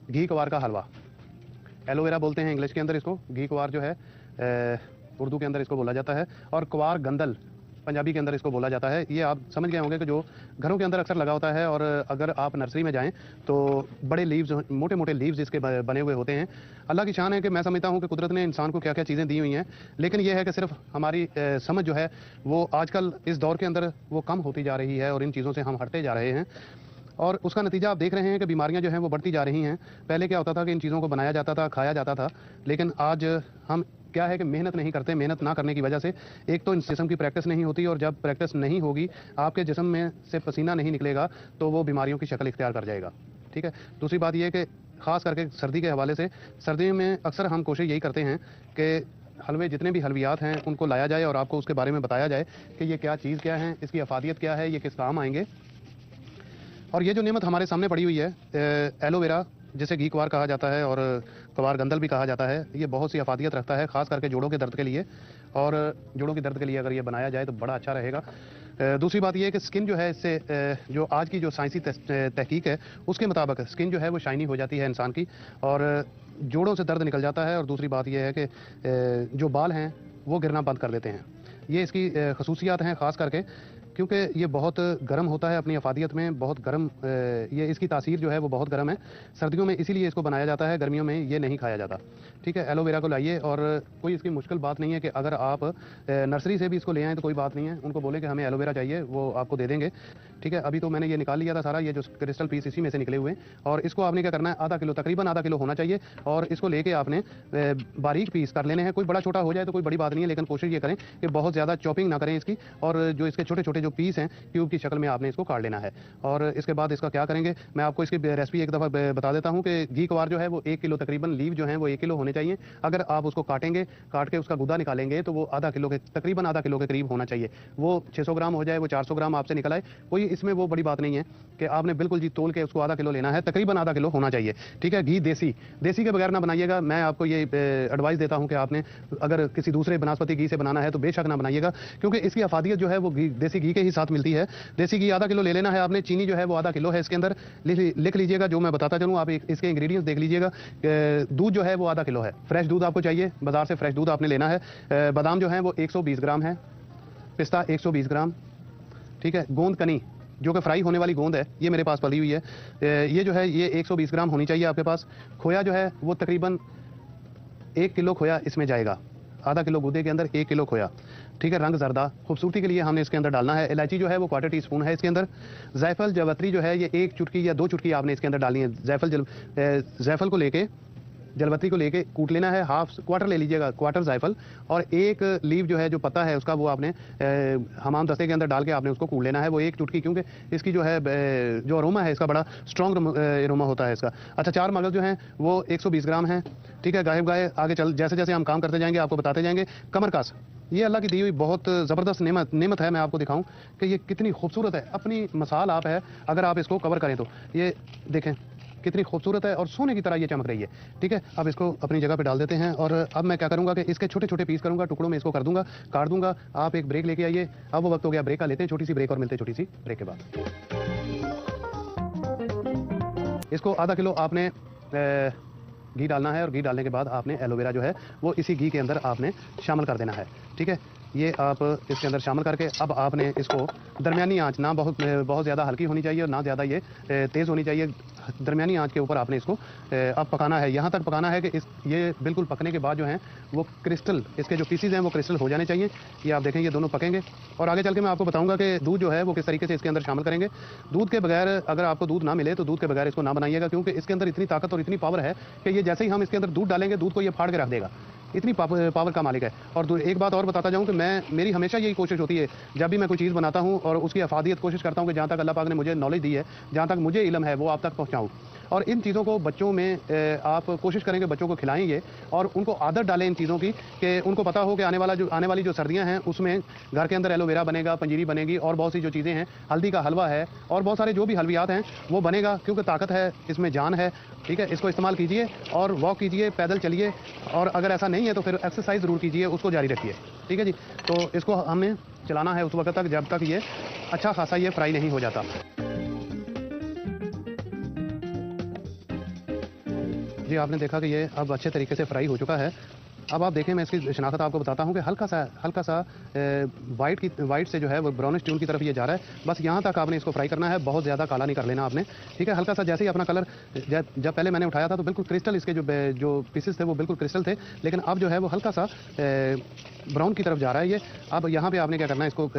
घी क्वार का हलवा, एलोवेरा बोलते हैं इंग्लिश के अंदर इसको, घी क्वार जो है उर्दू के अंदर इसको बोला जाता है, और क्वार गंदल पंजाबी के अंदर इसको बोला जाता है। ये आप समझ गए होंगे कि जो घरों के अंदर अक्सर लगा होता है, और अगर आप नर्सरी में जाएं तो बड़े लीव्स, मोटे मोटे लीव्स इसके बने हुए होते हैं। अल्लाह की शान है कि मैं समझता हूं कि कुदरत ने इंसान को क्या क्या चीज़ें दी हुई हैं, लेकिन यह है कि सिर्फ हमारी समझ जो है वो आजकल इस दौर के अंदर वो कम होती जा रही है, और इन चीज़ों से हम हटते जा रहे हैं, और उसका नतीजा आप देख रहे हैं कि बीमारियां जो हैं वो बढ़ती जा रही हैं। पहले क्या होता था कि इन चीज़ों को बनाया जाता था, खाया जाता था, लेकिन आज हम क्या है कि मेहनत नहीं करते। मेहनत ना करने की वजह से एक तो इन जिस्म की प्रैक्टिस नहीं होती, और जब प्रैक्टिस नहीं होगी, आपके जिस्म में से पसीना नहीं निकलेगा, तो वो बीमारियों की शक्ल इख्तियार कर जाएगा। ठीक है। दूसरी बात यह कि ख़ास करके सर्दी के हवाले से, सर्दियों में अक्सर हम कोशिश यही करते हैं कि हलवे, जितने भी हलवियात हैं उनको लाया जाए और आपको उसके बारे में बताया जाए कि ये क्या चीज़ क्या है, इसकी अफादियत क्या है, ये किस काम आएंगे। और ये जो नेमत हमारे सामने पड़ी हुई है, एलोवेरा, जिसे घी क्वार कहा जाता है और क्वार गंदल भी कहा जाता है, ये बहुत सी अफादियत रखता है, ख़ास करके जोड़ों के दर्द के लिए, और जोड़ों के दर्द के लिए अगर ये बनाया जाए तो बड़ा अच्छा रहेगा। दूसरी बात यह है कि स्किन जो है, इससे जो आज की जो साइंसी तहकीक है उसके मुताबिक स्किन जो है वो शाइनी हो जाती है इंसान की, और जोड़ों से दर्द निकल जाता है। और दूसरी बात यह है कि जो बाल हैं वो गिरना बंद कर देते हैं। ये इसकी खसूसियात हैं, ख़ास करके क्योंकि ये बहुत गर्म होता है अपनी अफादियत में, बहुत गर्म, ये इसकी तासीर जो है वो बहुत गर्म है। सर्दियों में इसीलिए इसको बनाया जाता है, गर्मियों में ये नहीं खाया जाता। ठीक है। एलोवेरा को लाइए, और कोई इसकी मुश्किल बात नहीं है कि अगर आप नर्सरी से भी इसको ले आएँ तो कोई बात नहीं है, उनको बोले कि हमें एलोवेरा चाहिए, वो आपको दे देंगे। ठीक है। अभी तो मैंने ये निकाल लिया था सारा, ये जो क्रिस्टल पीस इसी में से निकले हुए हैं, और इसको आपने क्या करना है, आधा किलो, तकरीबन आधा किलो होना चाहिए, और इसको लेके आपने बारीक पीस कर लेने हैं। कोई बड़ा छोटा हो जाए तो कोई बड़ी बात नहीं है, लेकिन कोशिश ये करें कि बहुत ज़्यादा चॉपिंग ना करें इसकी, और जो इसके छोटे छोटे जो पीस हैं क्यूब की शक्ल में आपने इसको काट लेना है। और इसके बाद इसका क्या करेंगे, मैं आपको इसकी रेसिपी एक दफ़ा बता देता हूँ कि घी क्वार जो है वो 1 किलो, तकरीबन लीव जो है वो 1 किलो होने चाहिए। अगर आप उसको काटेंगे, काट के उसका गुदा निकालेंगे, तो वो आधा किलो के, तकरीबन आधा किलो के करीब होना चाहिए। वो 600 ग्राम हो जाए, वो 400 ग्राम आपसे निकल आए, कोई इसमें वो बड़ी बात नहीं है कि आपने बिल्कुल जी तोल के उसको आधा किलो लेना है, तकरीबन आधा किलो होना चाहिए। ठीक है। घी देसी के बगैर ना बनाइएगा। मैं आपको ये एडवाइस देता हूँ कि आपने अगर किसी दूसरे बनस्पति घी से बनाना है तो बेशक ना बनाइएगा, क्योंकि इसकी अफादियत जो है वो देसी घी के ही साथ मिलती है। देसी घी आधा किलो ले लेना है आपने। चीनी जो है वो आधा किलो है इसके अंदर, लिख लीजिएगा जो मैं बताता चलूँ, आप इसके इंग्रेडिएंट्स देख लीजिएगा। दूध जो है वो आधा किलो है, फ्रेश दूध आपको चाहिए, बाजार से फ्रेश दूध आपने लेना है। बादाम जो है वो 120 ग्राम है, पिस्ता 120 ग्राम। ठीक है। गोंद कनी, जो कि फ्राई होने वाली गोंद है, ये मेरे पास पड़ी हुई है, ये जो है ये 120 ग्राम होनी चाहिए आपके पास। खोया जो है वो तकरीबन 1 किलो खोया इसमें जाएगा, आधा किलो गूदे के अंदर 1 किलो खोया। ठीक है। रंग जर्दा, खूबसूरती के लिए हमने इसके अंदर डालना है। इलायची जो है वो 1/4 टीस्पून है इसके अंदर। जायफल, जवत्री जो है ये 1 चुटकी या 2 चुटकी आपने इसके अंदर डालनी है। जायफल को लेके, जलवत्री को लेके कूट लेना है, क्वार्टर ले लीजिएगा, क्वार्टर जायफल, और 1 लीव जो है, जो पत्ता है उसका, वो आपने हमाम दस्ते के अंदर डाल के आपने उसको कूट लेना है, वो 1 चुटकी, क्योंकि इसकी जो है जो अरोमा है इसका बड़ा स्ट्रॉन्ग अरोमा होता है इसका। अच्छा, 4 मगज जो हैं वो 120 ग्राम है। ठीक है। गायब गाय आगे चल, जैसे जैसे हम काम करते जाएंगे आपको बताते जाएंगे। कमर कस, ये अल्लाह की दी हुई बहुत ज़बरदस्त नेमत है। मैं आपको दिखाऊं कि ये कितनी खूबसूरत है, अपनी मिसाल आप है अगर आप इसको कवर करें तो। ये देखें कितनी खूबसूरत है, और सोने की तरह ये चमक रही है। ठीक है। अब इसको अपनी जगह पे डाल देते हैं, और अब मैं क्या करूंगा कि इसके छोटे छोटे पीस करूंगा, टुकड़ों में इसको कर दूंगा, काट दूंगा। आप एक ब्रेक लेके आइए। अब वो वक्त हो गया ब्रेक का, लेते हैं छोटी सी ब्रेक और मिलते हैं छोटी सी ब्रेक के बाद। इसको आधा किलो आपने घी डालना है, और घी डालने के बाद आपने एलोवेरा जो है वो इसी घी के अंदर आपने शामिल कर देना है। ठीक है। ये आप इसके अंदर शामिल करके अब आपने इसको दरमियानी आंच, ना बहुत ज़्यादा हल्की होनी चाहिए और ना ज़्यादा ये तेज़ होनी चाहिए, दरमियानी आंच के ऊपर आपने इसको अब पकाना है। यहाँ तक पकाना है कि ये बिल्कुल पकने के बाद जो है वो क्रिस्टल, इसके जो पीसीज हैं वो क्रिस्टल हो जाने चाहिए। ये आप देखें, ये दोनों पकेंगे, और आगे चल के मैं आपको बताऊंगा कि दूध जो है वो किस तरीके से इसके अंदर शामिल करेंगे। दूध के बगैर, अगर आपको दूध ना मिले तो दूध के बगैर इसको ना बनाइएगा, क्योंकि इसके अंदर इतनी ताकत और इतनी पावर है कि ये जैसे ही हम इसके अंदर दूध डालेंगे, दूध को ये फाड़ के रख देगा, इतनी पावर का मालिक है। और एक बात और बताता जाऊं कि मेरी हमेशा यही कोशिश होती है, जब भी मैं कोई चीज़ बनाता हूं और उसकी अफादियत कोशिश करता हूं कि जहां तक अल्लाह पाक ने मुझे नॉलेज दी है, जहां तक मुझे इल्म है, वो आप तक पहुंचाऊं। और इन चीज़ों को बच्चों में आप कोशिश करेंगे बच्चों को खिलाएंगे, और उनको आदत डालें इन चीज़ों की, कि उनको पता हो कि आने वाली जो सर्दियाँ हैं उसमें घर के अंदर एलोवेरा बनेगा, पंजीरी बनेगी, और बहुत सी जो चीज़ें हैं, हल्दी का हलवा है, और बहुत सारे जो भी हलवियात हैं वो बनेगा, क्योंकि ताकत है इसमें, जान है। ठीक है। इसको इस्तेमाल कीजिए और वॉक कीजिए, पैदल चलिए, और अगर ऐसा नहीं है तो फिर एक्सरसाइज ज़रूर कीजिए, उसको जारी रखिए। ठीक है जी। तो इसको हमें चलाना है उस वक्त तक जब तक ये अच्छा खासा ये फ्राई नहीं हो जाता। जी, आपने देखा कि ये अब अच्छे तरीके से फ्राई हो चुका है। अब आप देखें, मैं इसकी शनाख्त आपको बताता हूँ कि हल्का सा वाइट से जो है वो ब्राउनिश ट्यून की तरफ ये जा रहा है। बस यहाँ तक आपने इसको फ्राई करना है, बहुत ज़्यादा काला नहीं कर लेना आपने, ठीक है। हल्का सा जैसे ही अपना कलर, जब पहले मैंने उठाया था तो बिल्कुल क्रिस्टल इसके जो पीसेस थे वो बिल्कुल क्रिस्टल थे, लेकिन अब जो है वो हल्का सा ब्राउन की तरफ जा रहा है ये। अब यहाँ पे आपने क्या करना है, इसको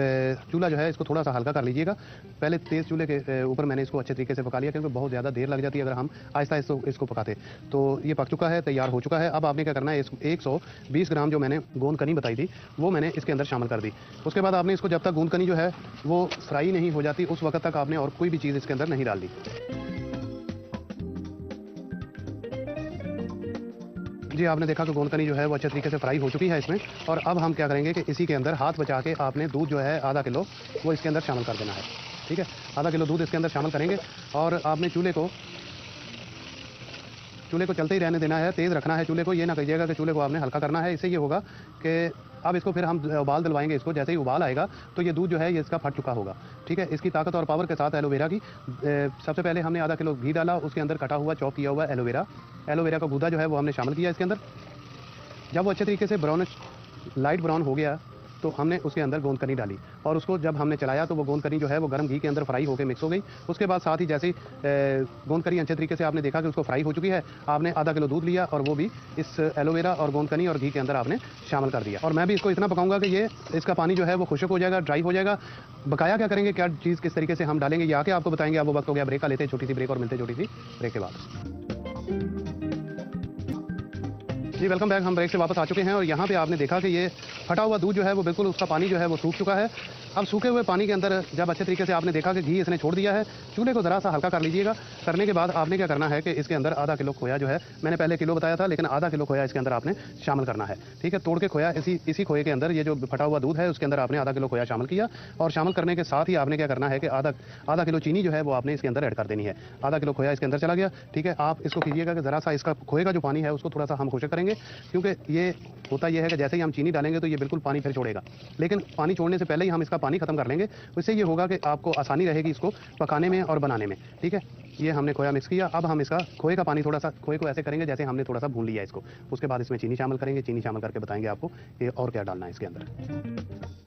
चूल्हा जो है इसको थोड़ा सा हल्का कर लीजिएगा। पहले तेज़ चूल्हे के ऊपर मैंने इसको अच्छे तरीके से पका लिया, क्योंकि बहुत ज़्यादा देर लग जाती है अगर हम आहिस्ता इसको पकाते। तो ये पक चुका है, तैयार हो चुका है। अब आपने क्या करना है, 120 ग्राम जो मैंने गोंद कनी बताई थी वो मैंने इसके अंदर शामिल कर दी। उसके बाद आपने इसको, जब तक गोंद कनी जो है वो फ्राई नहीं हो जाती, उस वक्त तक आपने और कोई भी चीज़ इसके अंदर नहीं डालनी। जी, आपने देखा कि गोंद कनी जो है वो अच्छे तरीके से फ्राई हो चुकी है इसमें। और अब हम क्या करेंगे कि इसी के अंदर हाथ बचा के आपने दूध जो है आधा किलो वो इसके अंदर शामिल कर देना है, ठीक है। आधा किलो दूध इसके अंदर शामिल करेंगे और आपने चूल्हे को चलते ही रहने देना है, तेज़ रखना है चूल्हे को। ये ना कहिएगा कि चूल्हे को आपने हल्का करना है। इससे ये होगा कि अब इसको फिर हम उबाल दिलवाएंगे इसको। जैसे ही उबाल आएगा तो ये दूध जो है ये इसका फट चुका होगा, ठीक है। इसकी ताकत और पावर के साथ एलोवेरा की, सबसे पहले हमने आधा किलो घी डाला, उसके अंदर कटा हुआ चॉप किया हुआ एलोवेरा का गूदा जो है वो हमने शामिल किया इसके अंदर। जब वो अच्छे तरीके से ब्राउनिश लाइट ब्राउन हो गया तो हमने उसके अंदर गोंद कनी डाली और उसको जब हमने चलाया तो वो गोंद कनी जो है वो गर्म घी के अंदर फ्राई होकर मिक्स हो गई। उसके बाद साथ ही जैसे ही गोंद कनी अच्छे तरीके से आपने देखा कि उसको फ्राई हो चुकी है, आपने आधा किलो दूध लिया और वो भी इस एलोवेरा और गोंद कनी और घी के अंदर आपने शामिल कर दिया। और मैं भी इसको इतना पकाऊंगा कि ये इसका पानी जो है वो खुश्क हो जाएगा, ड्राई हो जाएगा। बकाया क्या करेंगे, क्या चीज़ किस तरीके से हम डालेंगे ये आके आपको बताएंगे। अब वो वक्त हो गया ब्रेक का, लेते हैं छोटी सी ब्रेक और मिलते हैं छोटी सी ब्रेक के बाद। जी, वेलकम बैक। हम ब्रेक से वापस आ चुके हैं और यहाँ पे आपने देखा कि ये फटा हुआ दूध जो है वो बिल्कुल उसका पानी जो है वो सूख चुका है। अब सूखे हुए पानी के अंदर जब अच्छे तरीके से आपने देखा कि घी इसने छोड़ दिया है, चूल्हे को ज़रा सा हल्का कर लीजिएगा। करने के बाद आपने क्या करना है कि इसके अंदर आधा किलो खोया जो है, मैंने पहले किलो बताया था लेकिन आधा किलो खोया इसके अंदर आपने शामिल करना है, ठीक है। तोड़ के खोया इसी खोए के अंदर, ये जो फटा हुआ दूध है उसके अंदर आपने आधा किलो खोया शामिल किया। और शामिल करने के साथ ही आपने क्या करना है कि आधा किलो चीनी जो है वो आपने इसके अंदर ऐड कर देनी है। आधा किलो खोया इसके अंदर चला गया, ठीक है। आप इसको कीजिएगा कि ज़रा सा इसका खोए का जो पानी है उसको थोड़ा सा हम खुश्क करेंगे, क्योंकि ये होता यह है कि जैसे ही हम चीनी डालेंगे तो ये बिल्कुल पानी फिर छोड़ेगा, लेकिन पानी छोड़ने से पहले ही हम इसका पानी खत्म कर लेंगे। उससे ये होगा कि आपको आसानी रहेगी इसको पकाने में और बनाने में, ठीक है। ये हमने खोया मिक्स किया। अब हम इसका खोए का पानी थोड़ा सा, खोए को ऐसे करेंगे जैसे हमने थोड़ा सा भून लिया इसको। उसके बाद इसमें चीनी शामिल करेंगे, चीनी शामिल करके बताएंगे आपको कि और क्या डालना है इसके अंदर।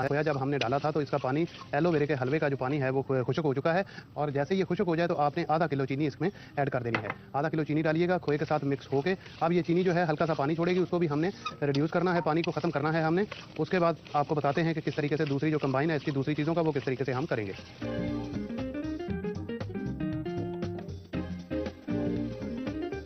खोया जब हमने डाला था तो इसका पानी, एलोवेरा के हलवे का जो पानी है वो खुश्क हो चुका है। और जैसे ये खुश्क हो जाए तो आपने आधा किलो चीनी इसमें ऐड कर देनी है। आधा किलो चीनी डालिएगा खोए के साथ मिक्स होके। अब ये चीनी जो है हल्का सा पानी छोड़ेगी, उसको भी हमने रिड्यूस करना है, पानी को ख़त्म करना है हमने। उसके बाद आपको बताते हैं कि किस तरीके से दूसरी जो कंबाइन है इसकी दूसरी चीज़ों का वो किस तरीके से हम करेंगे।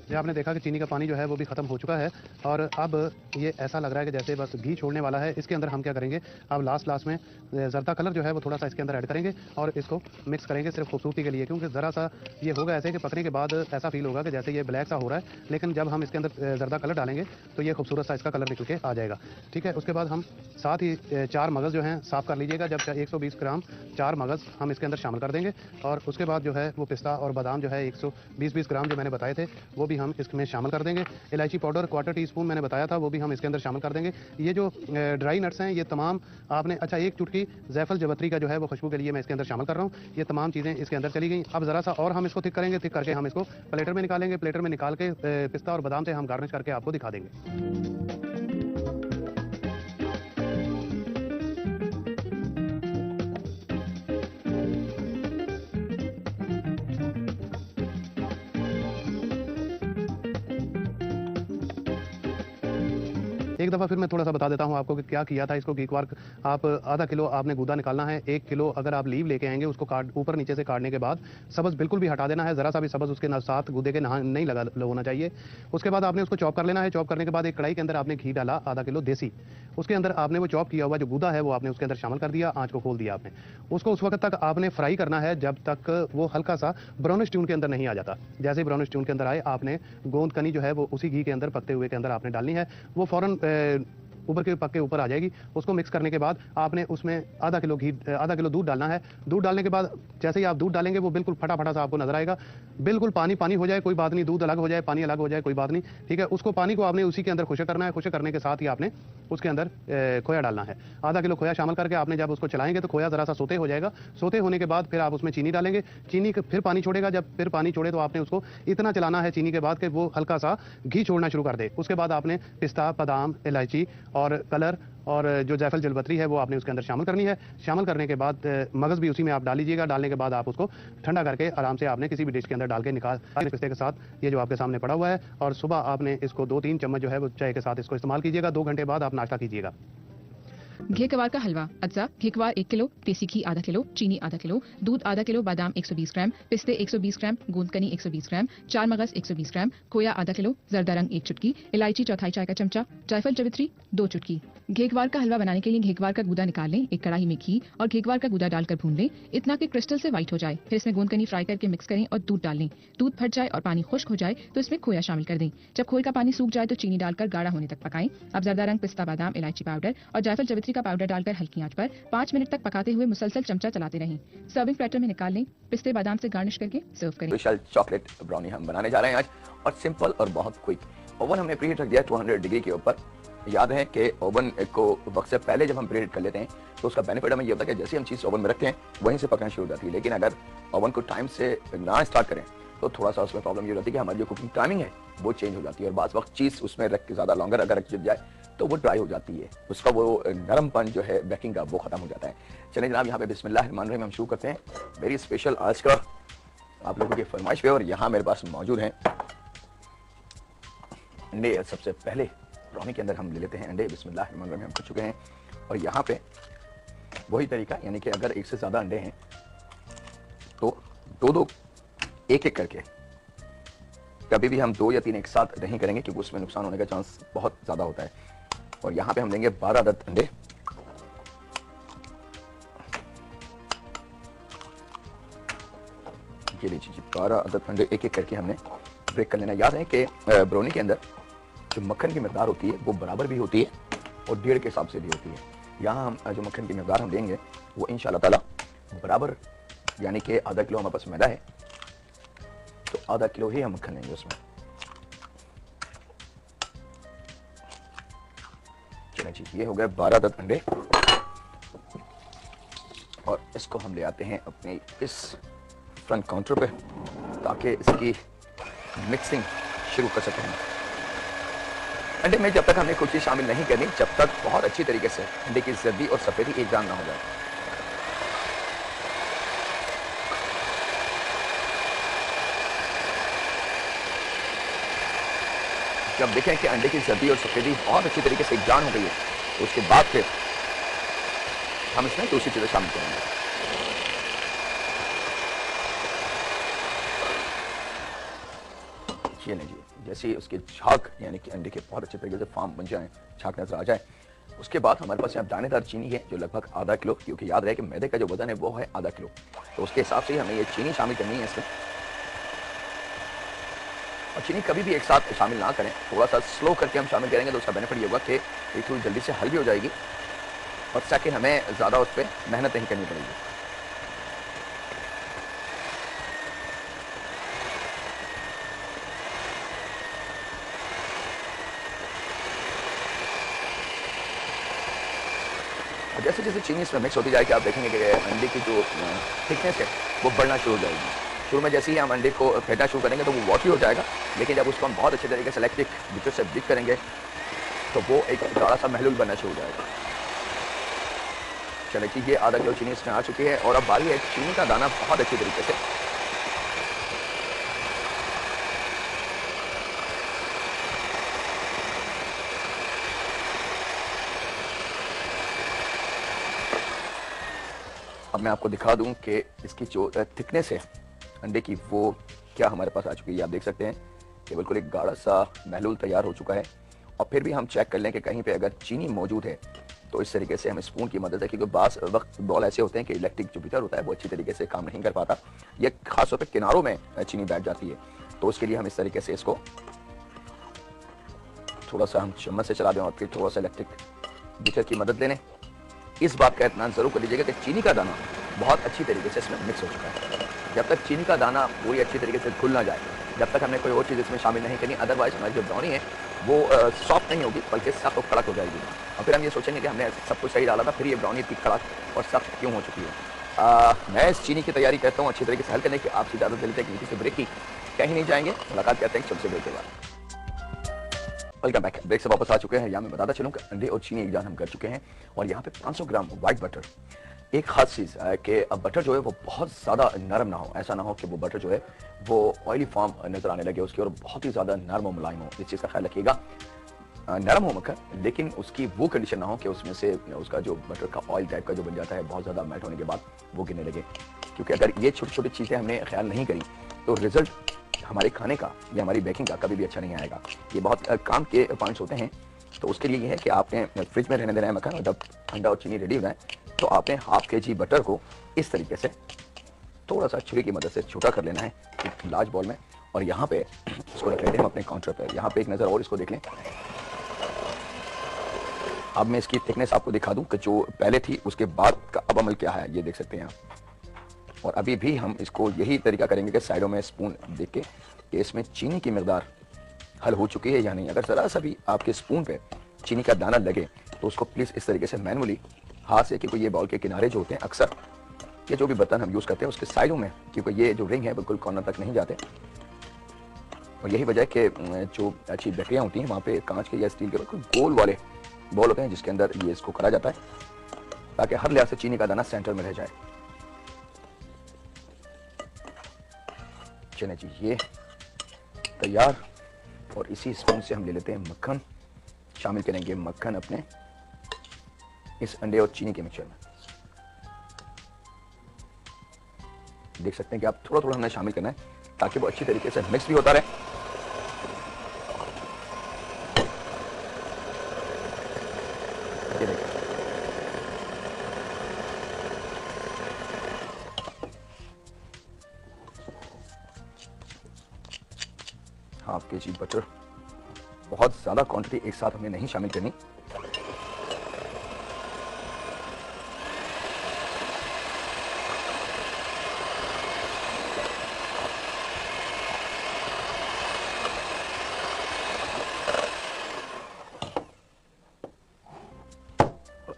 आपने देखा कि चीनी का पानी जो है वो भी ख़त्म हो चुका है और अब ये ऐसा लग रहा है कि जैसे बस घी छोड़ने वाला है। इसके अंदर हम क्या करेंगे, अब लास्ट में ज़रदा कलर जो है वो थोड़ा सा इसके अंदर ऐड करेंगे और इसको मिक्स करेंगे सिर्फ खूबसूरती के लिए, क्योंकि ज़रा सा ये होगा ऐसे कि पकने के बाद ऐसा फील होगा कि जैसे ये ब्लैक सा हो रहा है, लेकिन जब हम इसके अंदर ज़रदा कलर डालेंगे तो ये खूबसूरत सा इसका कलर निकल के आ जाएगा, ठीक है। उसके बाद हम साथ ही 4 मगज़ जो हैं साफ़ कर लीजिएगा। जब 120 ग्राम 4 मगज़ हम इसके अंदर शामिल कर देंगे और उसके बाद जो है वो पिस्ता और बादाम जो है 120 ग्राम जो मैंने बताए थे वो भी हम इसमें शामिल कर देंगे। इलायची पाउडर 1/4 टीस्पून मैंने बताया था वो भी हम इसके अंदर शामिल कर देंगे। ये जो ड्राई नट्स हैं ये तमाम आपने, अच्छा 1 चुटकी जायफल जवत्री का जो है वो खुशबू के लिए मैं इसके अंदर शामिल कर रहा हूँ। ये तमाम चीज़ें इसके अंदर चली गई। अब ज़रा सा और हम इसको थिक करेंगे, थिक करके हम इसको प्लेटर में निकालेंगे। प्लेटर में निकाल के पिस्ता और बादाम से हम गार्निश करके आपको दिखा देंगे। एक दफ़ा फिर मैं थोड़ा सा बता देता हूँ आपको कि क्या किया था इसको। घीक्वार आप आधा किलो आपने गूदा निकालना है। 1 किलो अगर आप लीव लेके आएंगे उसको ऊपर नीचे से काटने के बाद सब्ज़ बिल्कुल भी हटा देना है, ज़रा सा भी सब्ज़ उसके साथ गूदे के नहीं लगा होना चाहिए। उसके बाद आपने उसको चॉप कर लेना है। चॉप करने के बाद एक कढ़ाई के अंदर आपने घी डाला आधा किलो देसी, उसके अंदर आपने वो चॉप किया हुआ जो गूदा है वो आपने उसके अंदर शामिल कर दिया। आँच को खोल दिया आपने। उसको उस वक्त तक आपने फ्राई करना है जब तक वो हल्का सा ब्राउनिश ट्यून के अंदर नहीं आ जाता। जैसे ही ब्राउनिश ट्यून के अंदर आए आपने गोंद कनी जो है वो उसी घी के अंदर पकते हुए के अंदर आपने डालनी है। वो फ़ौरन ऊपर के पक के ऊपर आ जाएगी। उसको मिक्स करने के बाद आपने उसमें आधा किलो दूध डालना है। दूध डालने के बाद जैसे ही आप दूध डालेंगे वो बिल्कुल फटा फटा सा आपको नजर आएगा। बिल्कुल पानी पानी हो जाए कोई बात नहीं, दूध अलग हो जाए पानी अलग हो जाए कोई बात नहीं, ठीक है। उसको पानी को आपने उसी के अंदर खुशक करना है। खुशक करने के साथ ही आपने उसके अंदर खोया डालना है। आधा किलो खोया शामिल करके आपने जब उसको चलाएंगे तो खोया जरा सा सोते हो जाएगा। सोते होने के बाद फिर आप उसमें चीनी डालेंगे। चीनी फिर पानी छोड़ेगा। जब फिर पानी छोड़े तो आपने उसको इतना चलाना है चीनी के बाद कि वो हल्का सा घी छोड़ना शुरू कर दे। उसके बाद आपने पिस्ता, बादाम, इलायची और कलर और जो जायफल जलपत्री है वो आपने उसके अंदर शामिल करनी है। शामिल करने के बाद मगज़ भी उसी में आप डाल लीजिएगा। डालने के बाद आप उसको ठंडा करके आराम से आपने किसी भी डिश के अंदर डाल के निकाल पिस्ते के साथ ये जो आपके सामने पड़ा हुआ है। और सुबह आपने इसको 2-3 चम्मच जो है वो चाय के साथ इसको इस्तेमाल कीजिएगा। 2 घंटे बाद आप नाश्ता कीजिएगा। घी क्वार का हलवा। अज्जा: घी क्वार 1 किलो, देसी घी आधा किलो, चीनी आधा किलो, दूध आधा किलो, बादाम 120 ग्राम, पिस्ते 120 ग्राम, गूंदकनी 120 ग्राम, चार मगज 120 ग्राम, खोया आधा किलो, जर्दा रंग 1 चुटकी, इलायची चौथाई चाय का चमचा, जायफल जवित्री 2 चुटकी। घी क्वार का हलवा बनाने के लिए घी क्वार का गूदा निकाल लें। एक कढ़ाई में घी और घी क्वार का गूदा डालकर भून लें इतना कि क्रिस्टल से व्हाइट हो जाए। फिर इसमें गूंदकनी फ्राई करके मिक्स करें और दूध डाल लें। दूध फट जाए और पानी खुश्क हो जाए तो इसमें खोया शामिल कर दें। जब खोए का पानी सूख जाए तो चीनी डालकर गाढ़ा होने तक पकाएं। अब जर्दा रंग, पिस्ता, बादाम, इलायची पाउडर और जायफल जवित्री का पाउडर डालकर हल्की आंच पर 5 मिनट तक पकाते हुए मुसलसल चमचा चलाते रहें। सर्विंग प्लेटर में निकाल लें। पिस्ते बादाम से गार्निश करके सर्व करें। स्पेशल चॉकलेट ब्राउनी हम बनाने जा रहे हैं आज, और सिंपल और बहुत क्विक। ओवन हमने प्रीहीट रख दिया 200 डिग्री के ऊपर। याद है कि ओवन को वक्त से पहले जब हम प्रीहीट कर लेते हैं तो उसका बेनिफिट हमें ये होता है कि जैसे हम चीज़ ओवन में रखते हैं वहीं से पकना शुरू हो जाती है। लेकिन अगर ओवन को टाइम से ना स्टार्ट करें तो थोड़ा सा उसमें प्रॉब्लम ये होती है कि हमारी जो कुकिंग टाइमिंग है वो चेंज हो जाती है, और बाज़ वक्त चीज़ उसमें रख के ज़्यादा लॉन्गर अगर रख जाए तो वो ड्राई हो जाती है, उसका वो नरमपन जो है बेकिंग का वो खत्म हो जाता है। चलिए जनाब, यहाँ पे बिस्मिल्लाहिर्रहमानिर्रहीम हम शुरू करते हैं। मेरी स्पेशल आज का आप लोगों की फरमाइश पे, और यहाँ मेरे पास मौजूद हैं अंडे। सबसे पहले ब्राउनी के अंदर हम ले लेते हैं अंडे। बिस्मिल्लाहिर्रहमानिर्रहीम हम कर चुके हैं, और यहाँ पे वही तरीका, यानी कि अगर एक से ज़्यादा अंडे हैं तो दो एक करके, कभी भी हम 2 या 3 एक साथ नहीं करेंगे क्योंकि उसमें नुकसान होने का चांस बहुत ज़्यादा होता है। और यहाँ पे हम लेंगे 12 अदद अंडे। ये लीजिए 12 अदद अंडे एक करके हमने ब्रेक कर लेना। याद है कि ब्राउनी के अंदर जो मक्खन की मकदार होती है वो बराबर भी होती है और डेढ़ के हिसाब से भी होती है। यहाँ हम जो मक्खन की मकदार हम लेंगे वो इंशाल्लाह ताला बराबर, यानी कि आधा किलो हमारे पास मैदा है तो आधा किलो ही हम मक्खन लेंगे उसमें। चलिए जी, ये हो गए 12 अदद अंडे, और इसको हम ले आते हैं अपने इस फ्रंट काउंटर पे ताकि इसकी मिक्सिंग शुरू कर सकें। अंडे में जब तक हमने कुछ चीज़ शामिल नहीं करनी जब तक बहुत अच्छी तरीके से अंडे की जर्दी और सफेदी एक जान ना हो जाए। जब देखें कि अंडे की जर्दी और सफेदी बहुत अच्छी तरीके से एक जान हो गई है तो उसके बाद फिर हम इसमें दूसरी चीज़ें शामिल करेंगे। ये लीजिए, जैसे उसके झाग यानी कि अंडे के बहुत अच्छे तरीके से फार्म बन जाए, झाग नजर आ जाए, उसके बाद हमारे पास यहाँ दानेदार चीनी है जो लगभग आधा किलो, क्योंकि याद रहे कि मैदे का जो वजन है वो है आधा किलो, तो उसके हिसाब से ही हमें ये चीनी शामिल करनी है इसमें। और चीनी कभी भी एक साथ शामिल ना करें, थोड़ा सा स्लो करके हम शामिल करेंगे तो उसका बेनिफिट ये होगा कि ये थोड़ी जल्दी से हल भी हो जाएगी, और सेकंड हमें ज़्यादा उस पर मेहनत नहीं करनी पड़ेगी। और जैसे जैसे चीनी इसमें मिक्स होती जाएगी आप देखेंगे कि अंडे की जो थिकनेस है वो बढ़ना शुरू हो जाएगी। शुरू में जैसे ही हम अंडे को फेंटना शुरू करेंगे तो वो वॉटरी हो जाएगा, लेकिन जब उसको हम बहुत अच्छे तरीके से इलेक्ट्रिक बिचर से बीट करेंगे तो वो एक गाढ़ा सा महलूल बनना शुरू हो जाएगा। चलिए कि ये आधा किलो चीनी इसमें आ चुकी है, और अब बारी है चीनी का दाना बहुत अच्छी तरीके से अब मैं आपको दिखा दूं कि इसकी जो थिकनेस है अंडे की वो क्या हमारे पास आ चुकी है। आप देख सकते हैं कि बिल्कुल एक गाढ़ा सा महलूल तैयार हो चुका है, और फिर भी हम चेक कर लें कि कहीं पे अगर चीनी मौजूद है तो इस तरीके से हम स्पून की मदद से, क्योंकि बास वक्त बॉल ऐसे होते हैं कि इलेक्ट्रिक जो बीटर होता है वो अच्छी तरीके से काम नहीं कर पाता, ये खासतौर पर किनारों में चीनी बैठ जाती है, तो उसके लिए हम इस तरीके से इसको थोड़ा सा हम चम्मच से चला दें और फिर थोड़ा सा इलेक्ट्रिक बीटर की मदद लेने इस बात का इत्मीनान जरूर कर लीजिएगा कि चीनी का दाना बहुत अच्छी तरीके से इसमें मिक्स हो चुका है। जब तक चीनी का दाना पूरी अच्छी तरीके से घुल ना जाए, जब तक हमने कोई और चीज़ इसमें शामिल नहीं करनी, अदरवाइज हमारी जो ब्राउनी है वो सॉफ्ट नहीं होगी बल्कि सख्त और कड़क हो जाएगी। और फिर हम ये सोचेंगे कि हमने सब कुछ सही डाला था, फिर ये ब्राउनी इतनी कड़क और सख्त क्यों हो चुकी है। मैं इस चीनी की तैयारी करता हूँ अच्छी तरीके से हल करने की। आपसे इजाज़त दे लेते हैं कि किसी ब्रेक की कहीं नहीं जाएंगे, मुलाकात करते हैं सबसे ब्रेक के बाद। Welcome back. ब्रेक से वापस आ चुके हैं। यहाँ मैं बताता चलूँ कि अंडे और चीनी एक जान हम कर चुके हैं और यहाँ पे 500 ग्राम व्हाइट बटर। एक खास चीज़ है कि बटर जो है वो बहुत ज़्यादा नरम ना हो, ऐसा ना हो कि वो बटर जो है वो ऑयली फॉर्म नज़र आने लगे उसकी और बहुत ही ज़्यादा नरम और मुलायम हो। इस चीज़ का ख्याल रखिएगा। नरम हो मक्खन, लेकिन उसकी वो कंडीशन ना हो कि उसमें से उसका जो बटर का ऑयल टाइप का जो बन जाता है बहुत ज़्यादा मेल्ट होने के बाद वो गिरने लगे। क्योंकि अगर ये छोटी छोटी चीज़ें हमने ख्याल नहीं करी तो रिजल्ट हमारे खाने का या हमारी बेकिंग का कभी भी अच्छा नहीं आएगा। ये बहुत काम के पॉइंट्स होते हैं। तो उसके लिए ये है कि आपने फ्रिज में रहने देना है मक्खन, और जब अंडा और चीनी रेडी हो जाए तो आपने हाफ के जी बटर को इस तरीके से थोड़ा सा छुरी की मदद से छोटा कर लेना है एक लार्ज बॉल में, और यहाँ पे इसको रख लेते हैं हम अपने काउंटर पे। यहाँ पे एक नज़र और इसको देख लें। अब मैं इसकी थिकनेस आपको दिखा दूं कि जो पहले थी उसके बाद का अब अमल क्या है, ये देख सकते हैं आप। और अभी भी हम इसको यही तरीका करेंगे कि साइडों में स्पून देख के कि इसमें चीनी की मिकदार हल हो चुकी है या नहीं। अगर ज़रा सा भी आपके स्पून पे चीनी का दाना लगे तो उसको प्लीज़ इस तरीके से मैनुअली हाथ से, क्योंकि ये बाउल के किनारे जो होते हैं अक्सर ये जो भी बर्तन हम यूज़ करते हैं उसके साइडों में, क्योंकि ये जो रिंग है बिल्कुल कॉर्नर तक नहीं जाते, और यही वजह है कि जो अच्छी बैटरियाँ होती हैं वहाँ पे कांच के या स्टील के बिल्कुल गोल वाले बॉल होते हैं जिसके अंदर ये इसको करा जाता है ताकि हर लिहाज से चीनी का दाना सेंटर में रह जाए। चलिए जी, ये तैयार। और इसी स्पून से हम ले लेते हैं मक्खन, शामिल करेंगे मक्खन अपने इस अंडे और चीनी के मिक्सचर में। देख सकते हैं कि आप थोड़ा थोड़ा हमने शामिल करना है ताकि वो अच्छी तरीके से मिक्स भी होता रहे। ये देखिए, हाफ के जी बटर, बहुत ज्यादा क्वांटिटी एक साथ हमने नहीं शामिल करनी।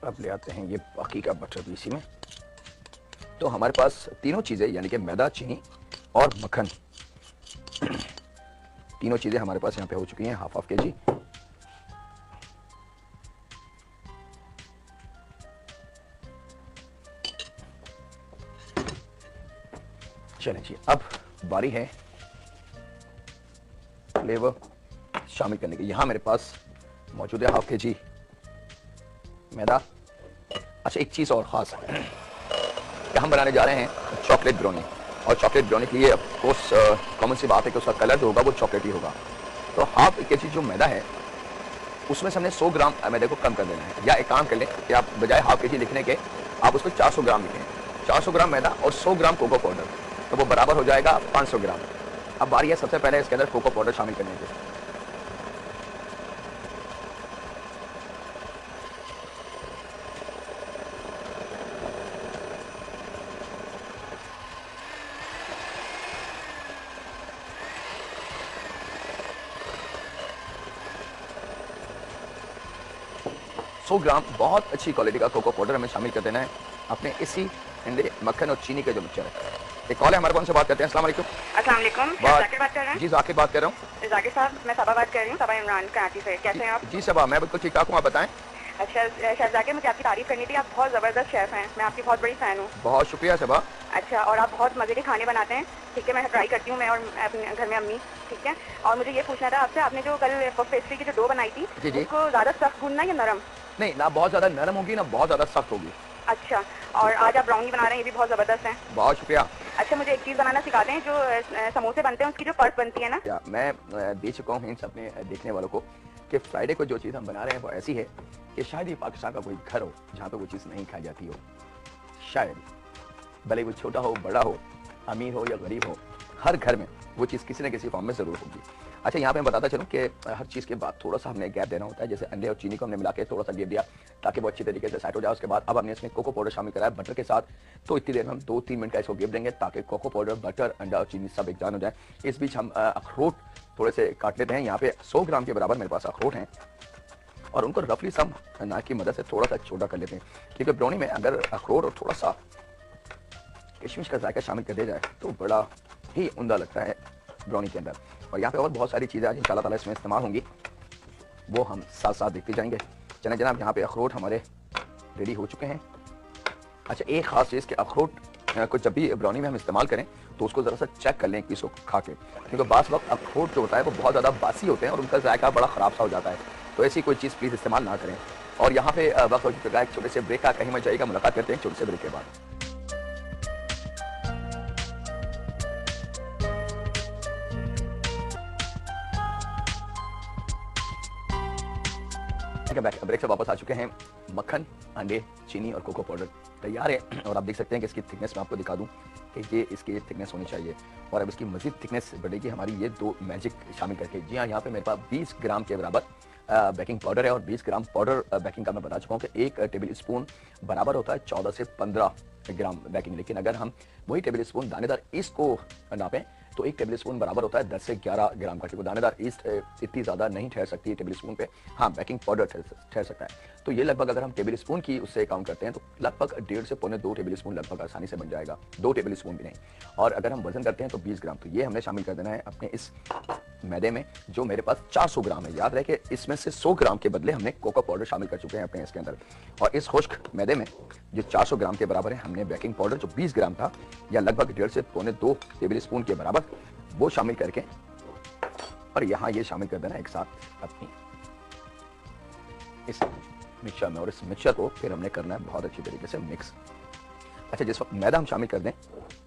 अब ले आते हैं ये बाकी का बटर भी इसी में। तो हमारे पास तीनों चीजें यानी कि मैदा, चीनी और मक्खन, तीनों चीजें हमारे पास यहाँ पे हो चुकी हैं हाफ के जी। चलें जी, अब बारी है फ्लेवर शामिल करने की। यहाँ मेरे पास मौजूद है हाफ के जी मैदा। अच्छा, एक चीज़ और ख़ास है कि हम बनाने जा रहे हैं चॉकलेट ब्राउनी, और चॉकलेट ब्राउनी के लिए ऑफकोर्स कॉमन सी बात है कि उसका कलर जो होगा वो चॉकलेटी होगा। तो हाफ के जी जो मैदा है उसमें से हमने 100 ग्राम मैदे को कम कर देना है। या एक काम कर लें कि आप बजाय हाफ के जी लिखने के आप उसको 400 ग्राम लिखें। 400 ग्राम मैदा और 100 ग्राम कोको पाउडर, तो वो बराबर हो जाएगा 500 ग्राम। अब बारी है सबसे पहले इसके अंदर कोको पाउडर शामिल करने की। 100 ग्राम बहुत अच्छी क्वालिटी का कोको पाउडर हमें शामिल कर देना है अपने इसी अंडे, मक्खन और चीनी का जो मिक्सचर है। एक कॉल है हमारे, कौन से बात करते हैं? अस्सलाम वालेकुम। अस्सलाम वालेकुम, जाकिर बात कर रहे हैं? जी जाकिर बात कर रहा हूँ। जाकिर साहब, मैं सबा बात कर रही हूँ, सबा इमरान कराची से। कैसे हैं आप? जी सबा, मैं बिल्कुल ठीक ठाक हूँ, आप बताएं। अच्छा शेफ जाकिर, मुझे आपकी तारीफ करनी थी, आप बहुत ज़बरदस्त शेफ हैं, मैं आपकी बहुत बड़ी फ़ैन हूँ। बहुत शुक्रिया सबा। अच्छा, और आप बहुत मज़े के खाने बनाते हैं, ठीक है, मैं ट्राई करती हूँ, मैं और अपने घर में अम्मी, ठीक है। और मुझे ये पूछना था आपसे, आपने जो कल पेस्ट्री की जो डो बनाई थी, उसको ज़्यादा सख्त गूंदना या नरम? नहीं, ना बहुत ज़्यादा नरम होगी ना बहुत ज़्यादा सख्त होगी। अच्छा, और आज आप ब्राउनी बना रहे हैं, ये भी बहुत ज़बरदस्त है। बहुत शुक्रिया। अच्छा, मुझे एक चीज़ बनाना सिखा दें, जो समोसे बनते हैं उसकी जो पर्स बनती है ना। मैं दे चुका हूँ हिंट्स अपने देखने वालों को कि फ्राइडे को जो चीज़ हम बना रहे हैं वो ऐसी है कि शायद ही पाकिस्तान का कोई घर हो जहाँ पे वो चीज़ नहीं खाई जाती हो। शायद भले वो छोटा हो, बड़ा हो, अमीर हो या गरीब हो, हर घर में वो चीज़ किसी न किसी फॉर्म में ज़रूर होगी। अच्छा, यहाँ पे मैं बताता चलूँ कि हर चीज़ के बाद थोड़ा सा हमने गैप देना होता है। जैसे अंडे और चीनी को हमने मिला के थोड़ा सा गैप दिया ताकि वो अच्छी तरीके से सेट हो जाए। उसके बाद अब हमने इसमें कोको पाउडर शामिल करा है बटर के साथ, तो इतनी देर में हम 2-3 मिनट का इसको गैप देंगे ताकि कोको पाउडर, बटर, अंडा और चीनी सब एक जान हो जाए। इस बीच हम अखरोट थोड़े से काट लेते हैं। यहाँ पे 100 ग्राम के बराबर मेरे पास अखरोट हैं और उनको रफली सम नाक की मदद से थोड़ा सा छोटा कर लेते हैं, क्योंकि ब्राउनी में अगर अखरोट और थोड़ा सा किशमिश का जायका शामिल कर दिया जाए तो बड़ा ही उम्दा लगता है ब्राउनी के अंदर। और यहाँ पे और बहुत सारी चीज़ें आज इंशाल्लाह ताला इसमें इस्तेमाल होंगी, वो हम साथ साथ देखते जाएंगे। चलें जनाब, यहाँ पे अखरोट हमारे रेडी हो चुके हैं। अच्छा, एक खास चीज़ कि अखरोट को जब भी ब्राउनी में हम इस्तेमाल करें तो उसको ज़रा सा चेक कर लें कि इसको खा के, क्योंकि बास वक्त अखरोट जो होता है वो बहुत ज़्यादा बासी होते हैं और उनका जायका बड़ा ख़राब सा हो जाता है, तो ऐसी कोई चीज़ प्लीज़ इस्तेमाल ना करें। और यहाँ पे वक्त हो चुका है एक छोटे से ब्रेक का, कहीं मत जाइएगा, मुलाकात करते हैं छोटे से ब्रेक के बाद। ब्रेक से वापस आ चुके हैं। मक्खन, अंडे, चीनी और कोको पाउडर तैयार है और आप देख सकते हैं कि इसकी थिकनेस मैं आपको दिखा दूं कि ये इसकी थिकनेस होनी चाहिए और अब इसकी मजीद थिकनेस बढ़ेगी हमारी ये 2 मैजिक शामिल करके। जी हाँ, यहाँ पे मेरे पास 20 ग्राम के बराबर बेकिंग पाउडर है और 20 ग्राम पाउडर बेकिंग का मैं बता चुका हूँ कि 1 टेबल स्पून बराबर होता है 14 से 15 ग्राम बेकिंग। लेकिन अगर हम वही टेबल स्पून दानेदार ईस्ट को नापें तो 1 टेबल स्पून बराबर होता है 10 से 11 ग्राम का, क्योंकि दानेदार ईस्ट इतनी ज़्यादा नहीं ठहर सकती टेबल स्पून पे। हाँ, बेकिंग पाउडर ठहर सकता है। तो ये लगभग अगर हम टेबल स्पून की उससे काउंट करते हैं तो लगभग 1.5 से पौने 2 टेबल स्पून लगभग आसानी से बन जाएगा, 2 टेबल स्पून भी नहीं। और अगर हम वजन करते हैं तो 20 ग्राम, तो ये हमने शामिल कर देना है अपने इस मैदे में जो मेरे पास 400 ग्राम है। याद रहे कि इसमें से 100 ग्राम के बदले हमने कोको पाउडर शामिल कर चुके हैं अपने इसके अंदर। और इस खुश्क मैदे में जो 400 ग्राम के बराबर है हमने बेकिंग पाउडर जो 20 ग्राम था या लगभग 1.5 से पौने 2 टेबल स्पून के बराबर वो शामिल करके और यहाँ ये शामिल कर देना एक साथ अपनी इस मिक्सचर में। और इस मिक्सचर को फिर हमने करना है बहुत अच्छी तरीके से मिक्स। अच्छा, जिस वक्त मैदा हम शामिल कर दें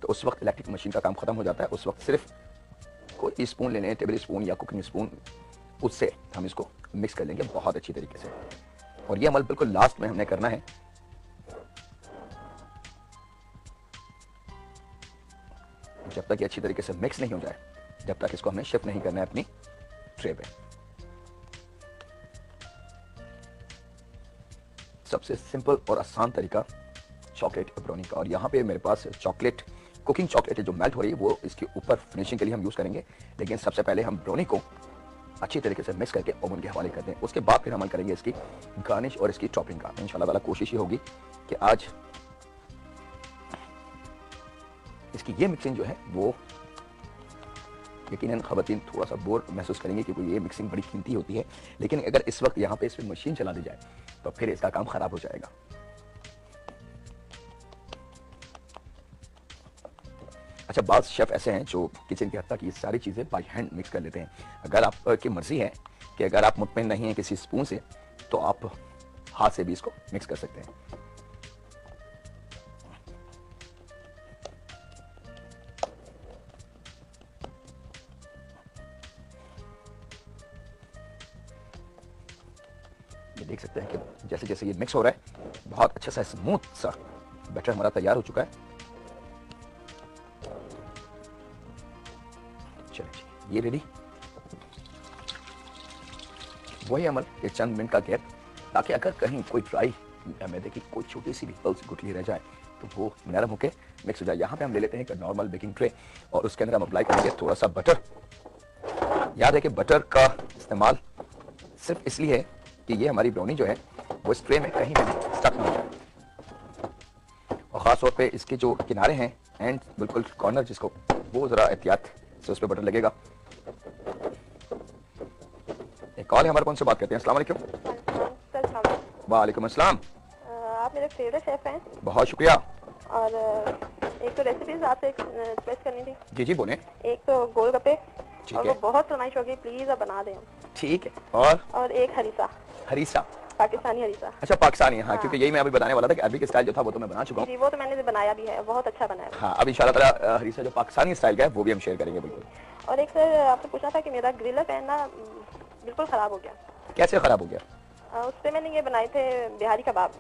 तो उस वक्त इलेक्ट्रिक मशीन का काम खत्म हो जाता है। उस वक्त सिर्फ कोई स्पून लेने, टेबल स्पून या कुकिंग स्पून, उससे हम इसको मिक्स कर लेंगे बहुत अच्छी तरीके से। और ये अमल बिल्कुल लास्ट में हमने करना है। जब तक ये अच्छी तरीके से मिक्स नहीं हो जाए, जब तक इसको हमें शिफ्ट नहीं करना है अपनी ट्रे पे। सबसे सिंपल और आसान तरीका चॉकलेट ब्राउनी का। और यहाँ पे मेरे पास चॉकलेट, कुकिंग चॉकलेट है जो मेल्ट हो रही है, वो इसके ऊपर फिनिशिंग के लिए हम यूज़ करेंगे। लेकिन सबसे पहले हम ब्राउनी को अच्छी तरीके से मिक्स करके ओवन के हवाले करते हैं। उसके बाद फिर अमल करेंगे इसकी गार्निश और इसकी टॉपिंग का। इंशाल्लाह ताला कोशिश ही होगी कि आज इसकी ये मिक्सिंग जो है वो यकीनन ख़वातीन थोड़ा सा बोर महसूस करेंगे क्योंकि ये मिक्सिंग बड़ी कीमती होती है। लेकिन अगर इस वक्त यहाँ पे इस पर मशीन चला दी जाए तो फिर इसका काम ख़राब हो जाएगा। अच्छा, बाज़ शेफ़ ऐसे हैं जो किचन की हद तक ये सारी चीज़ें बाई हैंड मिक्स कर लेते हैं। अगर आपकी मर्ज़ी है कि अगर आप मुतमईन नहीं हैं किसी स्पून से तो आप हाथ से भी इसको मिक्स कर सकते हैं। ये देख सकते हैं कि जैसे जैसे ये मिक्स हो रहा है बहुत अच्छा सा स्मूथ सा बैटर हमारा तैयार हो चुका है। चलिए, ये रेडी। वही अमल ये चंद मिनट का गैप, ताकि अगर कहीं कोई ड्राई मैदे की कोई छोटी सी भी पल्स गुठली रह जाए तो वो नरम होकर मिक्स हो जाए। यहाँ पे हम ले लेते हैं एक नॉर्मल बेकिंग ट्रे और उसके अंदर हम अप्लाई करेंगे थोड़ा सा बटर। याद है कि बटर का इस्तेमाल सिर्फ इसलिए है कि ये हमारी ब्राउनी जो है वो इस ट्रे में कहीं भी स्टक ना हो जाए। और ख़ास तौर पे इसके जो किनारे हैं एंड बिल्कुल कॉर्नर जिसको, वो ज़रा एहतियात से उस पर बटर लगेगा। एक कॉल है हमारे, कौन से बात करते हैं? अस्सलाम वालेकुम। वालेकुम अस्सलाम। आप मेरे फेवरेट शेफ हैं। बहुत शुक्रिया। और एक तो रेसिपीज आपसे रिक्वेस्ट करनी थी। जी जी बोलें। एक तो गोलगप्पे और वो है। बहुत फरमाइश होगी, प्लीज आप बना दें। ठीक है। और एक हरीसा, हरीसा, पाकिस्तानी हरीसा। अच्छा पाकिस्तानी, हाँ, क्योंकि यही मैं अभी बताने वाला था कि अरबी के स्टाइल जो था वो तो मैं बना चुका हूँ। जी, वो तो मैंने बनाया भी है, बहुत अच्छा बनाया। हाँ, अब इंशाल्लाह ताला हरीसा जो पाकिस्तानी स्टाइल का है वो भी हम शेयर करेंगे बिल्कुल। और एक सर आपसे पूछना था कि मेरा ग्रिलर पैन ना बिल्कुल खराब हो गया। कैसे खराब हो गया? उस पे मैंने ये बनाए थे बिहारी कबाब।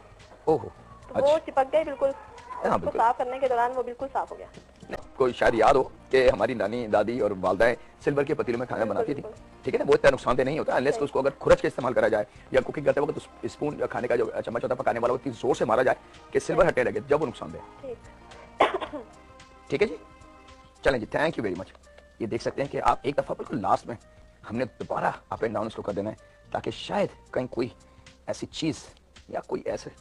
ओहो, वो चिपक गए बिल्कुल। हाँ, उसको साफ करने के दौरान वो बिल्कुल साफ हो गया। कोई शायद याद हो कि हमारी नानी दादी और वालदाएं सिल्वर के पतीलों में खाना बनाती थी, ठीक है ना, वो इतना नुकसानदेह नहीं होता अनलेस उसको अगर खुरच के इस्तेमाल करा जाए या कुकिंग करते वक्त तो स्पून खाने का जो चम्मच होता है पकाने वाला इतनी जोर से मारा जाए कि सिल्वर हटने लगे, जब वो नुकसानदेह। ठीक है जी, चलें जी, थैंक यू वेरी मच। ये देख सकते हैं कि आप एक दफ़ा बिल्कुल लास्ट में हमने दोबारा अप एंड डाउन इसको कर देना है ताकि शायद कहीं कोई ऐसी चीज़ या कोई ऐसे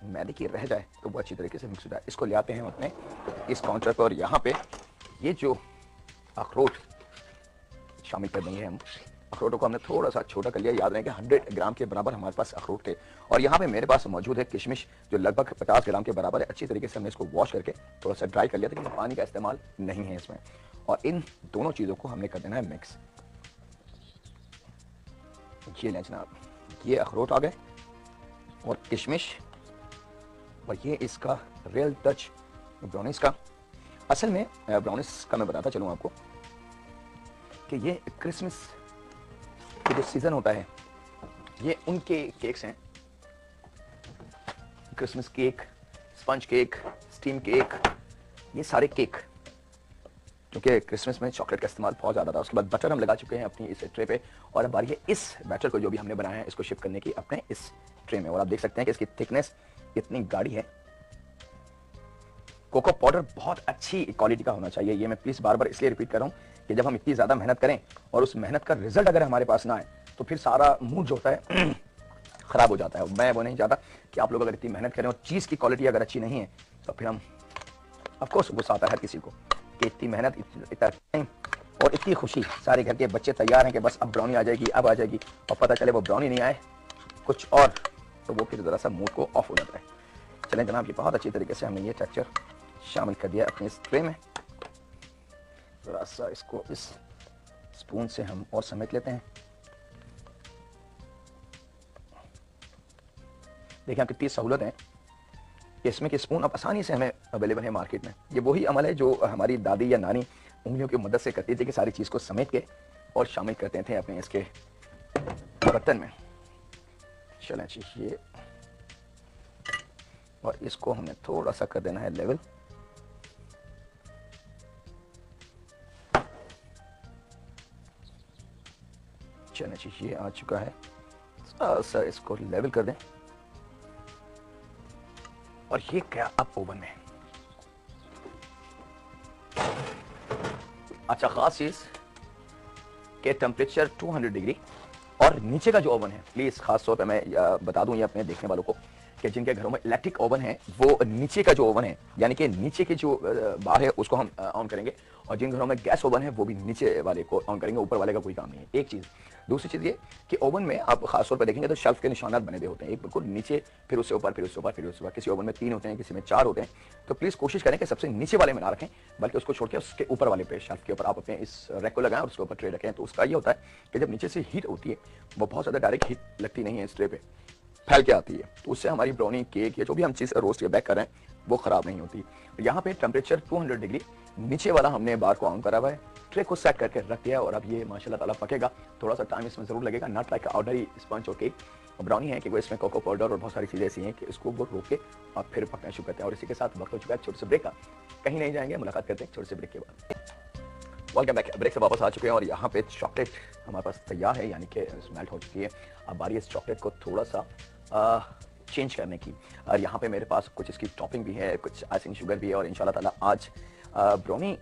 मैदे की रह जाए तो वो अच्छी तरीके से मिक्स हो जाए। इसको ले आते हैं अपने इस काउंटर पर और यहाँ पे ये जो अखरोट शामिल कर देंगे हम। अखरोटों को हमने थोड़ा सा छोटा कर लिया, याद रहे कि 100 ग्राम के बराबर हमारे पास अखरोट थे। और यहाँ पे मेरे पास मौजूद है किशमिश जो लगभग 50 ग्राम के बराबर है। अच्छी तरीके से हमने इसको वॉश करके थोड़ा सा ड्राई कर लिया था, लेकिन पानी का इस्तेमाल नहीं है इसमें। और इन दोनों चीज़ों को हमने कर देना है मिक्स। ये लें जनाब, ये अखरोट आ गए और किशमिश, और ये इसका रियल टच ब्राउनीज का। असल में ब्राउनीज का मैं बताता चलूँ आपको कि ये क्रिसमस के जो सीज़न होता है ये उनके केक्स हैं। Christmas cake, sponge cake, steam cake, ये सारे केक, क्योंकि क्रिसमस में चॉकलेट का इस्तेमाल बहुत ज़्यादा था। उसके बाद बटर हम लगा चुके हैं अपनी इस ट्रे पे और अब बारी है इस बैटर को जो भी हमने बनाया है इसको शिफ्ट करने की अपने इस ट्रे में। और आप देख सकते हैं कि इसकी थिकनेस इतनी गाढ़ी है। कोको पाउडर बहुत अच्छी क्वालिटी का होना चाहिए। ये मैं प्लीज़ बार बार इसलिए रिपीट कर रहा हूँ कि जब हम इतनी ज़्यादा मेहनत करें और उस मेहनत का रिजल्ट अगर हमारे पास ना आए तो फिर सारा मूड जो होता है ख़राब हो जाता है। मैं वो नहीं चाहता कि आप लोग अगर इतनी मेहनत करें और चीज़ की क्वालिटी अगर अच्छी नहीं है तो फिर हम ऑफकोर्स गुस्सा आता है हर किसी को कि इतनी मेहनत, इतना टाइम और इतनी खुशी, सारे घर के बच्चे तैयार हैं कि बस अब ब्राउनी आ जाएगी, अब आ जाएगी, और पता चले वो ब्राउनी नहीं आए कुछ और, तो वो फिर ज़रा सा मूड को ऑफ हो जाता है। चलें जनाब, ये बहुत अच्छी तरीके से हमने ये टेक्सचर शामिल कर दिया अपने इस ट्रे में। ज़रा सा इसको इस स्पून से हम और समेट लेते हैं। देखिए आप कितनी सहूलत है इसमें कि स्पून अब आसानी से हमें अवेलेबल है मार्केट में। ये वही अमल है जो हमारी दादी या नानी उंगलियों की मदद से करती थी कि सारी चीज़ को समेट के और शामिल करते थे अपने इसके बर्तन में। चलें जी, ये और इसको हमने थोड़ा सा कर देना है लेवल। चलें जी, ये आ चुका है। सर इसको लेवल कर दें और ये क्या अब ओवन में। अच्छा, खास चीज के टेम्परेचर 200 डिग्री और नीचे का जो ओवन है, प्लीज खास तौर पे मैं बता दूं ये अपने देखने वालों को कि जिनके घरों में इलेक्ट्रिक ओवन है वो नीचे का जो ओवन है यानी कि नीचे की जो बार है उसको हम ऑन करेंगे, और जिन घरों में गैस ओवन है वो भी नीचे वाले को ऑन करेंगे, ऊपर वाले का कोई काम नहीं है। एक चीज़। दूसरी चीज़ ये कि ओवन में आप खासतौर पर देखेंगे तो शेल्फ के निशानात बने हुए होते हैं, एक बिल्कुल नीचे, फिर उससे ऊपर, फिर उससे ऊपर, फिर उससे ऊपर। किसी ओवन में 3 होते हैं, किसी में 4 होते हैं। तो प्लीज़ कोशिश करें कि सबसे नीचे वाले में ना रखें, बल्कि उसको छोड़ के उसके ऊपर वाले पे, शेल्फ के ऊपर आप अपने इस रैक को लगाएं और उसके ऊपर ट्रे रखें। तो उसका ये होता है कि जब नीचे से हीट होती है वो बहुत ज़्यादा डायरेक्ट हीट लगती नहीं है इस ट्रे पे, फैल के आती है, तो उससे हमारी ब्राउनी, केक या जो भी हम चीज़ रोस्ट या बेक कर रहे हैं वो ख़राब नहीं होती। यहाँ पे टेम्परेचर 200 डिग्री नीचे वाला हमने बार को ऑन करा हुआ है, ट्रे को सेट करके रख दिया और अब ये माशाल्लाह ताला पकेगा। थोड़ा सा टाइम इसमें ज़रूर लगेगा, नॉट लाइक ऑर्डनरी स्पंज और केक। ब्राउनी है कि वो इसमें कोको पाउडर और बहुत सारी चीज़ें ऐसी हैं कि इसको वो रोक के और फिर पकना शुरू करते हैं। और इसी के साथ वक्त हो चुका है छोटे से ब्रेक का। कहीं नहीं जाएंगे, मुलाकात करते हैं छोटे से ब्रेक के बाद। Welcome back. ब्रेक से वापस आ चुके हैं और यहाँ पे चॉकलेट हमारे पास तैयार है, यानी कि मेल्ट हो चुकी है। अब बारी इस चॉकलेट को थोड़ा सा चेंज करने की, और यहाँ पे मेरे पास कुछ इसकी टॉपिंग भी है, कुछ आइसिंग शुगर भी है, और इंशाल्लाह ताला आज ब्राउनी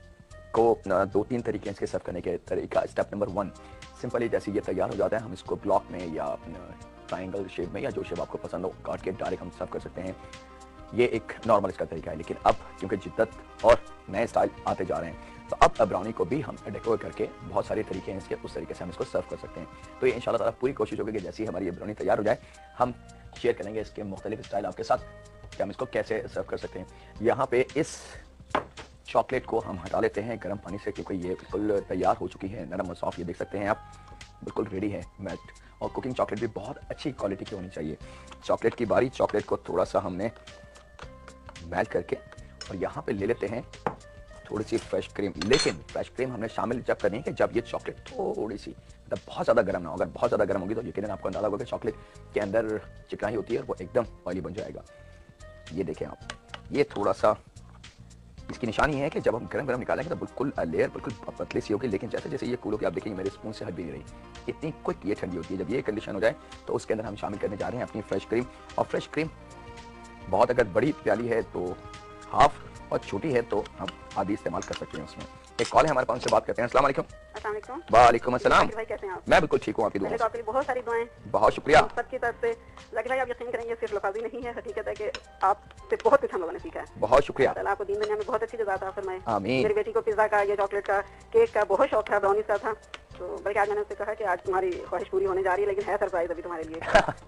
को 2-3 तरीके इसके सर्व करने के तरीका। स्टेप नंबर 1, सिंपली जैसे ये तैयार हो जाता है हम इसको ब्लॉक में या ट्राइंगल शेप में या जो शेप आपको पसंद हो काट के डायरेक्ट हम सर्व कर सकते हैं। ये एक नॉर्मल इसका तरीका है, लेकिन अब क्योंकि जिद्दत और नए स्टाइल आते जा रहे हैं तो अब ब्राउनी को भी हम डेकोर करके बहुत सारे तरीके हैं इसके, उस तरीके से हम इसको सर्व कर सकते हैं। तो ये इंशाल्लाह ताला पूरी कोशिश होगी कि जैसे ही हमारी ये ब्राउनी तैयार हो जाए हम शेयर करेंगे इसके मुख्तलिफ स्टाइल आपके साथ कि हम इसको कैसे सर्व कर सकते हैं। यहाँ पे इस चॉकलेट को हम हटा लेते हैं गर्म पानी से, क्योंकि ये बिल्कुल तैयार हो चुकी है, नरम और सॉफ्ट। ये देख सकते हैं आप, बिल्कुल रेडी है मेल्ट। और कुकिंग चॉकलेट भी बहुत अच्छी क्वालिटी की होनी चाहिए। चॉकलेट की बारी, चॉकलेट को थोड़ा सा हमने मेल्ट करके और यहाँ पे ले लेते हैं थोड़ी सी फ्रेश क्रीम। लेकिन फ्रेश क्रीम हमने शामिल जब करनी है कि जब ये चॉकलेट थोड़ी सी, मतलब बहुत ज़्यादा गर्म ना हो। अगर बहुत ज़्यादा गर्म होगी तो यकीनन आपको अंदाजा होगा कि चॉकलेट के अंदर चिकनाई होती है और वो एकदम ऑयली बन जाएगा। ये देखें आप, ये थोड़ा सा इसकी निशानी है कि जब हम गरम गरम निकालेंगे तो बिल्कुल लेयर बिल्कुल पतली सी होगी, लेकिन जैसे जैसे ये कूल होगी आप देखेंगे मेरे स्पून से हट भी नहीं रही, इतनी क्विक ये ठंडी होती है। जब ये कंडीशन हो जाए तो उसके अंदर हम शामिल करने जा रहे हैं अपनी फ्रेश क्रीम। और फ्रेश क्रीम बहुत अगर बड़ी प्याली है तो हाफ, और छोटी है तो हम आधी इस्तेमाल कर सकते हैं उसमें। एक कॉल है हमारे पास, उनसे बात करते हैं। अस्सलाम वालेकुम। अस्सलाम वालेकुम। वालेकुम अस्सलाम। भाई कैसे हैं आप? मैं बिल्कुल ठीक हूँ, आपकी दुआ पहले तो आपके लिए बहुत सारी दुआएं, बहुत शुक्रिया। सबकी तरफ से। लगे भाई आप यकीन करेंगे सिर्फ लफाजी नहीं है, हकीकत है कि आपसे बहुत कुछ हम लोगों ने सीखा है। बहुत शुक्रिया। अल्लाह आपको दीन दुनिया में बहुत अच्छी जज़ा अता फरमाए। आमीन। मेरी बेटी को पिज्जा का, ये चॉकलेट का, केक का बहुत शौक था, ब्राउनीज का था, तो बल्कि आज मैंने उससे कहा कि आज तुम्हारी ख्वाहिश पूरी होने जा रही है, लेकिन है सरप्राइज अभी तुम्हारे लिए।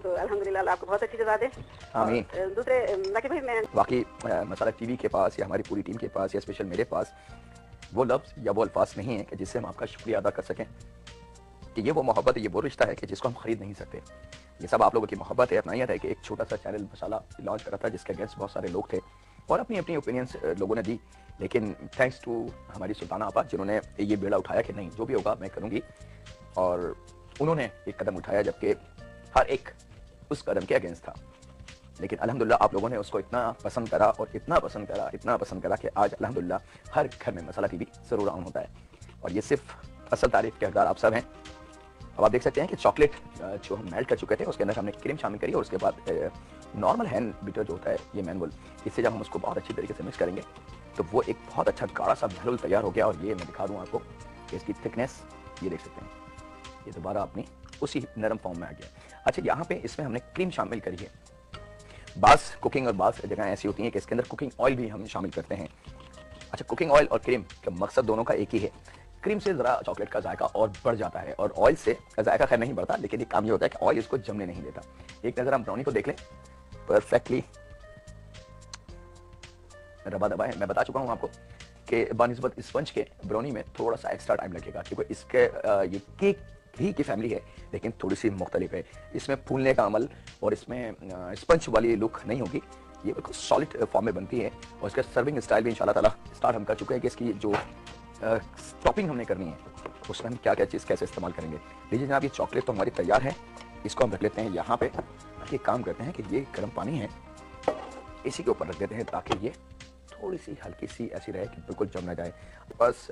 तो अल्हम्दुलिल्लाह अल्लाह आपको बहुत अच्छी जज़ा दे। आमीन। और दूसरे लकी भाई मैं वाकई मसाला टीवी के पास या हमारी पूरी टीम के पास या स्पेशल मेरे पास वो लफ्ज़ या वो अल्फाज नहीं है कि जिससे हम आपका शुक्रिया अदा कर सकें कि ये वो मोहब्बत है, ये वो रिश्ता है कि जिसको हम खरीद नहीं सकते। ये सब आप लोगों की मोहब्बत है, अपनायत है कि एक छोटा सा चैनल मसाला लॉन्च करा था जिसके अगेंस्ट बहुत सारे लोग थे और अपनी अपनी ओपिनियंस लोगों ने दी, लेकिन थैंक्स टू हमारी सुल्ताना आपा जिन्होंने ये बेड़ा उठाया कि नहीं जो भी होगा मैं करूँगी, और उन्होंने एक कदम उठाया जबकि हर एक उस कदम के अगेंस्ट था। लेकिन अल्हम्दुलिल्लाह आप लोगों ने उसको इतना पसंद करा और इतना पसंद करा, इतना पसंद करा कि आज अल्हम्दुलिल्लाह हर घर में मसाला टीवी ज़रूर ऑन होता है। और ये सिर्फ असल तारीफ के हकदार आप सब हैं। अब आप देख सकते हैं कि चॉकलेट जो हम मेल्ट कर चुके थे उसके अंदर हमने क्रीम शामिल करी और उसके बाद नॉर्मल हैंड बीटर जो होता है ये मैनुअल, इससे जब हम उसको बहुत अच्छी तरीके से मिक्स करेंगे तो वो एक बहुत अच्छा गाढ़ा सा महलूल तैयार हो गया। और ये मैं दिखा दूँ आपको कि इसकी थिकनेस ये देख सकते हैं, ये दोबारा अपनी उसी नरम फॉर्म में आ गया। अच्छा, यहाँ पे इसमें हमने क्रीम शामिल करी है। बास कुकिंग और बास जगह ऐसी होती हैं कि इसके अंदर कुकिंग ऑयल भी हम शामिल करते हैं। अच्छा, कुकिंग ऑयल और क्रीम का मकसद दोनों का एक ही है। क्रीम से ज़रा चॉकलेट का जायका और बढ़ जाता है और ऑयल से जायका खैर नहीं बढ़ता, लेकिन एक काम ये होता है कि ऑयल इसको जमने नहीं देता। एक नज़र हम ब्राउनी को देख लें, परफेक्टली रबा दबा है। मैं बता चुका हूँ आपको कि बानिस्बत स्पंज के ब्राउनी में थोड़ा सा एक्स्ट्रा टाइम लगेगा क्योंकि इसके ये केक ही की फैमिली है लेकिन थोड़ी सी मुख्तलिफ है। इसमें फूलने का अमल और इसमें स्पंज वाली लुक नहीं होगी, ये बिल्कुल सॉलिड फॉर्म में बनती है। और इसका सर्विंग स्टाइल भी इंशाल्लाह ताला स्टार्ट हम कर चुके हैं कि इसकी जो टॉपिंग हमने करनी है उसमें हम क्या क्या चीज़ कैसे इस्तेमाल करेंगे। लीजिए जनाब, ये चॉकलेट तो हमारी तैयार है, इसको हम रख लेते हैं यहाँ पे। ये काम करते हैं कि ये गर्म पानी है इसी के ऊपर रख देते हैं ताकि ये थोड़ी सी हल्की सी ऐसी रहे कि बिल्कुल जम ना जाए। बस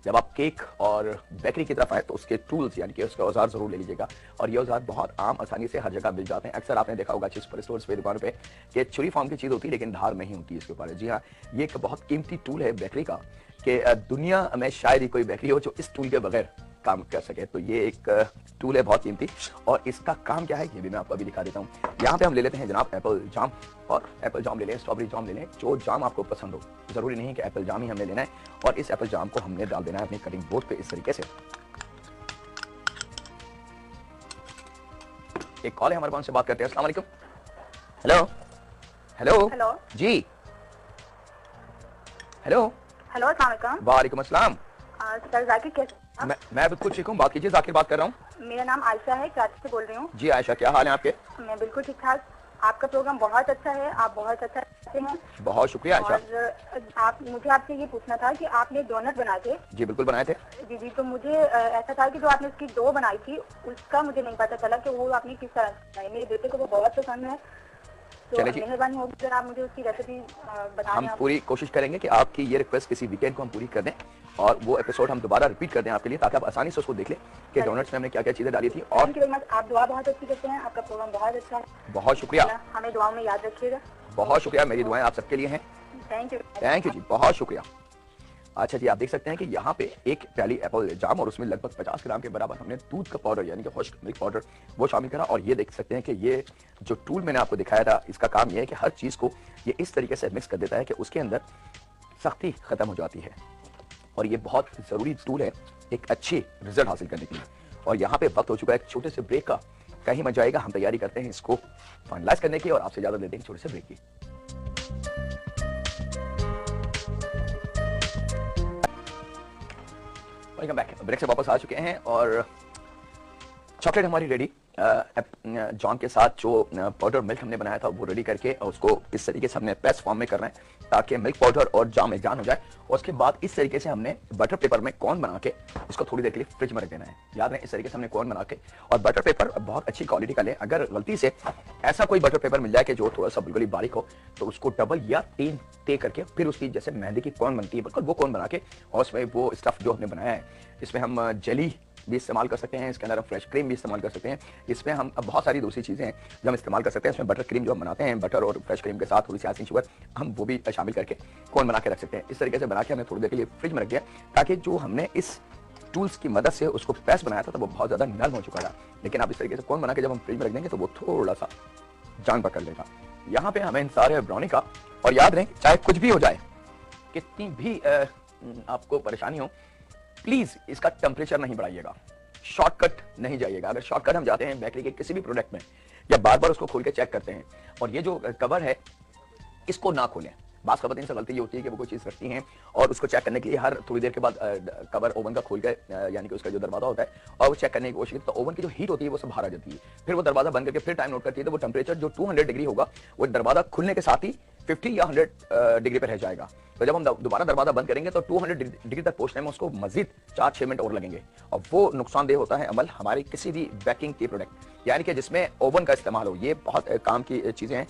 जब आप केक और बेकरी की तरफ आए तो उसके टूल्स यानी कि उसके औजार जरूर ले लीजिएगा। और ये औजार बहुत आम आसानी से हर जगह मिल जाते हैं। अक्सर आपने देखा होगा चिप्स पर स्टोर्स पे दुकानों पे कि छुरी फॉर्म की चीज़ होती है लेकिन धार नहीं होती इसके ऊपर। जी हाँ, ये एक बहुत कीमती टूल है बेकरी का कि दुनिया में शायद ही कोई बेकरी हो जो इस टूल के बगैर काम कर सके। तो ये एक टूल है बहुत कीमती और इसका काम क्या है ये भी मैं आपको अभी दिखा देता हूँ। यहाँ पे हम ले लेते हैं जनाब एप्पल जाम, और एप्पल जाम ले लें, स्ट्रॉबेरी जाम ले लें, जो जाम आपको पसंद हो। जरूरी नहीं कि एप्पल जाम ही हमने लेना है। और इस एप्पल जाम को हमने डाल देना है अपनी कटिंग बोर्ड पे इस तरीके से। एक कॉल है हमारे पास, से बात करते हैं। अस्सलाम वालेकुम। हेलो हेलो हेलो जी, हेलो हेलो अस्सलाम वालेकुम। वालेकुम अस्सलाम। सर जाकिर कैसे? मैं बिल्कुल ठीक हूँ, बात कीजिए। जाकिर बात कर रहा हूँ। मेरा नाम आयशा है, कराची से बोल रही हूँ। जी आयशा, क्या हाल है आपके? मैं बिल्कुल ठीक ठाक। आपका प्रोग्राम बहुत अच्छा है, आप बहुत अच्छा करते हैं। बहुत शुक्रिया आयशा। और मुझे आपसे ये पूछना था कि आपने डोनट बनाए थे। जी बिल्कुल बनाए थे। जी जी, तो मुझे ऐसा था कि जो आपने उसकी डो बनाई थी उसका मुझे नहीं पता चला कि वो आपने किस तरह बनाई। मेरे बेटे को वो बहुत पसंद है, तो मेहरबानी होगी अगर आप मुझे उसकी रेसिपी बता दें। हम पूरी कोशिश करेंगे कि आपकी ये रिक्वेस्ट किसी वीकेंड को हम पूरी कर दें और वो एपिसोड हम दोबारा रिपीट कर दें आपके लिए ताकि आप आसानी से उसको देख लें कि डोनट्स में हमने क्या क्या चीजें डाली थी। और आप दुआ बहुत अच्छी करते हैं, आपका प्रोग्राम बहुत अच्छा है। बहुत शुक्रिया, हमें दुआओं में याद रखिएगा। बहुत शुक्रिया, मेरी दुआएं आप सबके लिए हैं। थैंक यू जी, बहुत शुक्रिया। अच्छा जी, आप देख सकते हैं कि यहाँ पे एक प्याली एप्पल जाम और उसमें लगभग 50 ग्राम के बराबर हमने दूध का पाउडर यानी कि खुश्क मिल्क पाउडर वो शामिल करा। और ये देख सकते हैं कि ये जो टूल मैंने आपको दिखाया था इसका काम ये है कि हर चीज़ को ये इस तरीके से मिक्स कर देता है कि उसके अंदर सख्ती खत्म हो जाती है। और ये बहुत ज़रूरी टूल है एक अच्छी रिजल्ट हासिल करने के लिए। और यहाँ पे वक्त हो चुका है एक छोटे से ब्रेक का, कहीं मत जाएगा, हम तैयारी करते हैं इसको फाइनलाइज करने की और आपसे ज़्यादा लेते हैं छोटे से ब्रेक की। Welcome back. ब्रेक से वापस आ चुके हैं और चॉकलेट हमारी रेडी। जॉम के साथ जो पाउडर मिल्क हमने बनाया था वो रेडी करके उसको इस तरीके से हमने पेस्ट फॉर्म में करना है ताकि मिल्क पाउडर और जाम एक जान हो जाए। और उसके बाद इस तरीके से हमने बटर पेपर में कॉर्न बना के इसको थोड़ी देर के लिए फ्रिज में रख देना है। याद रहे, इस तरीके से हमने कॉर्न बना के, और बटर पेपर बहुत अच्छी क्वालिटी का लें। अगर गलती से ऐसा कोई बटर पेपर मिल जाए कि जो थोड़ा सा बिल्कुल ही बारीक हो तो उसको डबल या 3 ते करके फिर उसकी जैसे मेहंदी की कॉर्न बनती है बिल्कुल वो कॉर्न बना के, और उसमें वो स्टफ जो हमने बनाया है इसमें हम जेली भी इस्तेमाल कर सकते हैं, इसके अंदर हम फ्रेश क्रीम भी इस्तेमाल कर सकते हैं, इसमें हम अब बहुत सारी दूसरी चीज़ें हैं जो हम इस्तेमाल कर सकते हैं। इसमें बटर क्रीम जो हम बनाते हैं, बटर और फ्रेश क्रीम के साथ थोड़ी सी आइसिंग शुगर हम वो भी शामिल करके कॉर्न बना के रख सकते हैं। इस तरीके से बना के हमने थोड़ी देर के लिए फ्रिज में रख दिया ताकि जो हमने इस टूल्स की मदद से उसको पेस्ट बनाया था तो वो बहुत ज़्यादा नरम हो चुका था। लेकिन आप इस तरीके से कॉर्न बना के जब हम फ्रिज में रख देंगे तो वो थोड़ा सा जान पकड़ लेगा। यहाँ पे हमें इंतजार है ब्राउनी का। और याद रहे, चाहे कुछ भी हो जाए, कितनी भी आपको परेशानी हो, प्लीज इसका टेम्परेचर नहीं बढ़ाइएगा, शॉर्टकट नहीं जाइएगा। अगर शॉर्टकट हम जाते हैं बेकरी के किसी भी प्रोडक्ट में या बार बार उसको खोल के चेक करते हैं, और ये जो कवर है इसको ना खोलें। बास खबरतीन से गलती ये होती है कि वो कोई चीज़ रखती हैं और उसको चेक करने के लिए हर थोड़ी देर के बाद कवर ओवन का खोल के यानी कि उसका जो दरवाजा होता है और वो चेक करने की कोशिश करती है, तो ओवन की जो हीट होती है वो सब बाहर आ जाती है। फिर वो दरवाजा बंद करके फिर टाइम नोट करती है तो वो टेम्परेचर जो 200 डिग्री होगा वो दरवाजा खुलने के साथ ही 50 या 100 डिग्री पर रह जाएगा। तो जब हम दोबारा दरवाजा बंद करेंगे तो 200 डिग्री तक पहुंचने में उसको मजीद 4-6 मिनट और लगेंगे, और वो नुकसानदेह होता है अमल हमारी किसी भी बेकिंग की प्रोडक्ट यानी कि जिसमें ओवन का इस्तेमाल हो। ये बहुत काम की चीज़ें हैं।